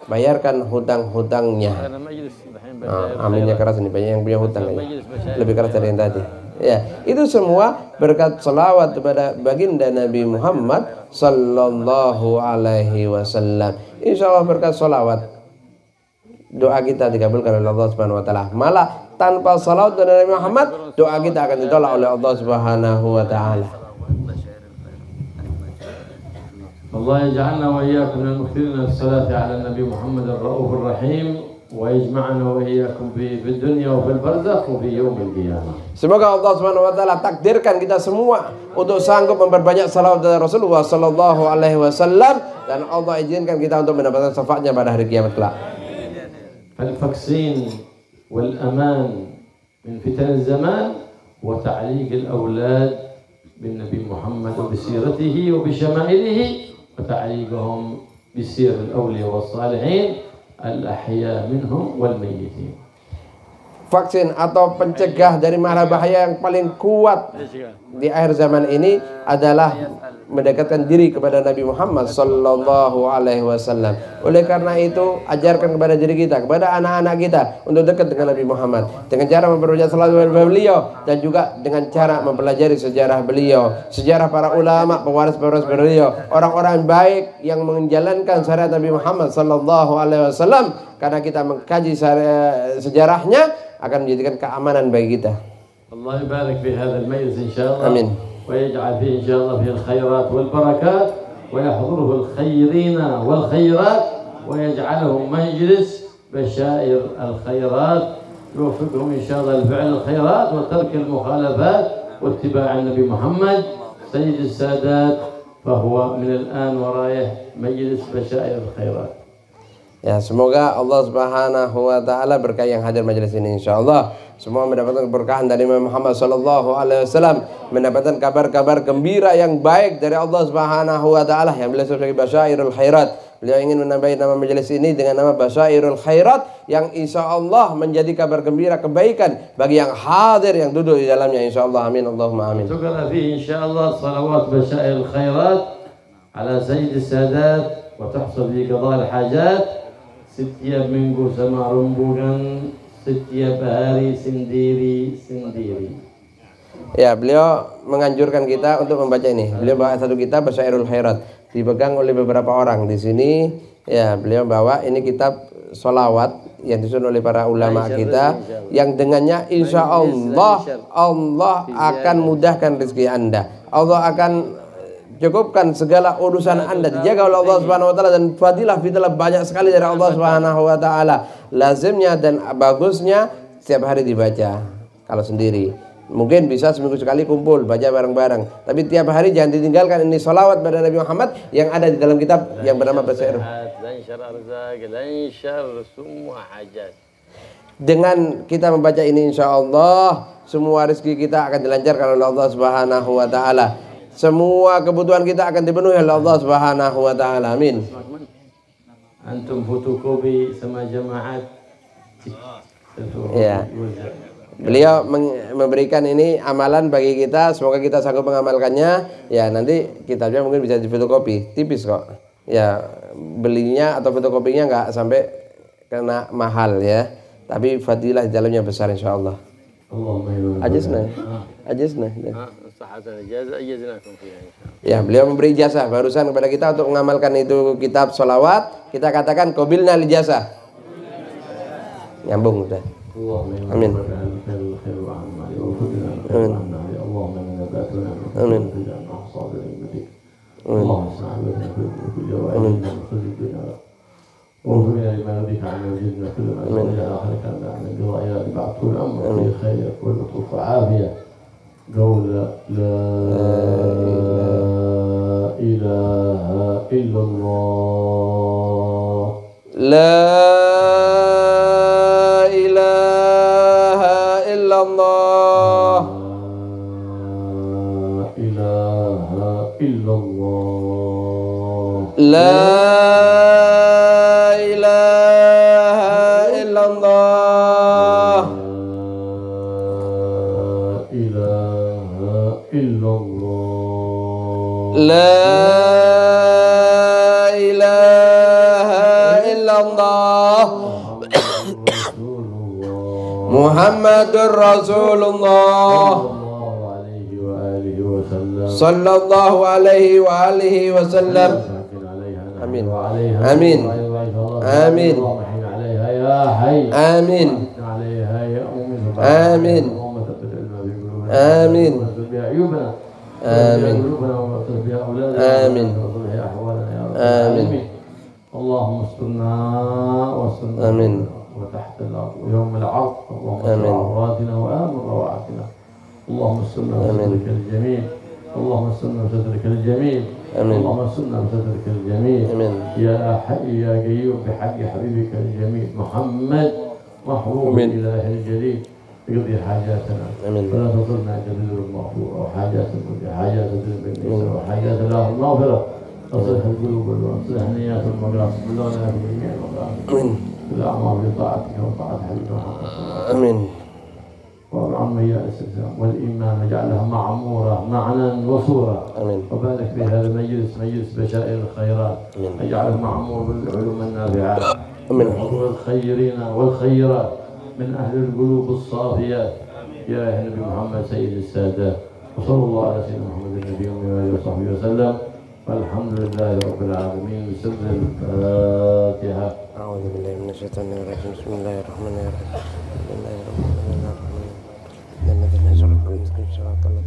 bayarkan hutang-hutangnya. Aminnya keras ini, banyak yang punya hutang ini. Lebih keras dari yang tadi. Ya, itu semua berkat selawat kepada baginda Nabi Muhammad sallallahu alaihi wasallam. Insyaallah berkat selawat doa kita dikabulkan oleh Allah Subhanahu wa taala. Malah tanpa salawat kepada Nabi Muhammad, doa kita akan ditolak oleh Allah Subhanahu wa taala. Allah yaj'alna wa iyyakum min al-mukthirina as-salati 'ala Nabi Muhammad ar-Raufur Rahim. ويجمعنا وإياكم في الدنيا وفي البرزخ وفي يوم القيامة. Semoga Allah Subhanahu wa taala takdirkan kita semua untuk sanggup memperbanyak salawat dari Rasulullah sallallahu alaihi wasallam, dan Allah izinkan kita untuk mendapatkan syafaatnya pada hari kiamat kelak. الفكسين والأمان من فتن الزمان وتعليق الأولاد بالنبي محمد وبسيرته وبشمائله وتعليقهم بسير الأولياء والصالحين الأحياء منهم والميتين. Vaksin atau pencegah dari mara bahaya yang paling kuat di akhir zaman ini adalah mendekatkan diri kepada Nabi Muhammad sallallahu alaihi wasallam. Oleh karena itu, ajarkan kepada diri kita, kepada anak-anak kita untuk dekat dengan Nabi Muhammad dengan cara memperbanyak salawat kepada beliau, dan juga dengan cara mempelajari sejarah beliau, sejarah para ulama, pewaris-pewaris beliau, orang-orang baik yang menjalankan syariat Nabi Muhammad sallallahu alaihi wasallam. Karena kita mengkaji sejarahnya akan menjadikan keamanan bagi kita. Allah barik fi hadzal majlis insyaallah. Amin. ويجعل فيه إن شاء الله فيه الخيرات والبركات ويحضره الخيرين والخيرات ويجعله مجلس بشائر الخيرات، يوفقهم إن شاء الله لفعل الخيرات وترك المخالفات واتباع النبي محمد سيد السادات، فهو من الآن ورايه مجلس بشائر الخيرات. Ya, semoga Allah Subhanahu wa taala berkah yang hadir majelis ini insyaallah. Semua mendapatkan keberkahan dari Muhammad sallallahu alaihi wasallam, mendapatkan kabar-kabar gembira yang baik dari Allah Subhanahu wa taala yang beliau sebagai Basyairul Khairat. Beliau ingin menambahi nama majelis ini dengan nama Basyairul Khairat yang insyaallah menjadi kabar gembira kebaikan bagi yang hadir, yang duduk di dalamnya insyaallah. Amin Allahumma amin. Syukurlah fi insyaallah salawat Basyairul Khairat ala Sayyid Sadat wa tahsul fi qada' al-hajat. Setiap minggu sama rombongan, setiap hari sendiri-sendiri. Ya, beliau menganjurkan kita untuk membaca ini. Beliau bawa satu kitab Basyairul Khairat, dipegang oleh beberapa orang di sini. Ya, beliau bawa ini kitab solawat yang disusun oleh para ulama kita, yang dengannya insya Allah akan mudahkan rezeki Anda. Allah akan cukupkan segala urusan Anda, dijaga oleh Allah Subhanahu wa taala, dan fadilah banyak sekali dari Allah Subhanahu wa taala. Lazimnya dan bagusnya setiap hari dibaca. Kalau sendiri mungkin bisa seminggu sekali kumpul baca bareng-bareng, tapi tiap hari jangan ditinggalkan ini salawat pada Nabi Muhammad yang ada di dalam kitab yang bernama Basyair. Dengan kita membaca ini insya Allah semua rezeki kita akan dilancarkan oleh Allah Subhanahu wa taala. Semua kebutuhan kita akan dipenuhi oleh Allah Subhanahu wa taala. Amin. Antum fotokopi sama jamaat. Ya. Beliau memberikan ini amalan bagi kita, semoga kita sanggup mengamalkannya. Ya, nanti kitabnya mungkin bisa difotokopi, tipis kok. Ya, belinya atau fotokopinya nggak sampai kena mahal ya. Tapi fadilah di dalamnya besar insyaallah. Ajazna. Ya, beliau memberi ijazah barusan kepada kita untuk mengamalkan itu kitab sholawat Kita katakan qabilna al-ijazah. Nyambung udah. Amin. Amin. Amin. وانظرنا لما يرضيك عنا وجدنا كل ما سمعنا آخر كلام من رضايا بعد طول عمر في خير ولطف وعافية قول لا إله إلا الله لا إله إلا الله لا إله إلا الله لا إله إلا الله محمد رسول الله صلى الله عليه وآله وسلم آمين آمين آمين آمين آمين آمين آمين آمين آمين اللهم استرنا واسترنا آمين وتحت الأرض ويوم العرض اللهم استر عوراتنا وآمن روعاتنا اللهم استرنا بسترك الجميل اللهم استرنا بسترك الجميل اللهم استرنا بسترك الجميل يا حي يا قيوم بحق حبيبك الجميل محمد محبوب الإله الجليل اقضي حاجاتنا ولا تضرنا جليل المغفور وحاجات حاجات الذنب وحاجات الله المغفرة اصلح القلوب واصلح نيات المقاصد بلغنا في جميع المقاصد الأعمال بطاعتك وطاعة حبيبك محمد آمين وارحم يا الإسلام والإيمان واجعلها معمورة معنا وصورة وبارك في هذا المجلس مجلس بشائر الخيرات اجعله معمور بالعلوم النافعة وحضور الخيرين والخيرات من أهل القلوب الصافيات يا نبي محمد سيد السادات وصلى الله على سيدنا محمد النبي وآله وصحبه وسلم والحمد لله رب العالمين بسر الفاتحة. أعوذ بالله من الشيطان الرجيم بسم الله الرحمن الرحيم الحمد لله رب العالمين الذين أجروا من صراط الله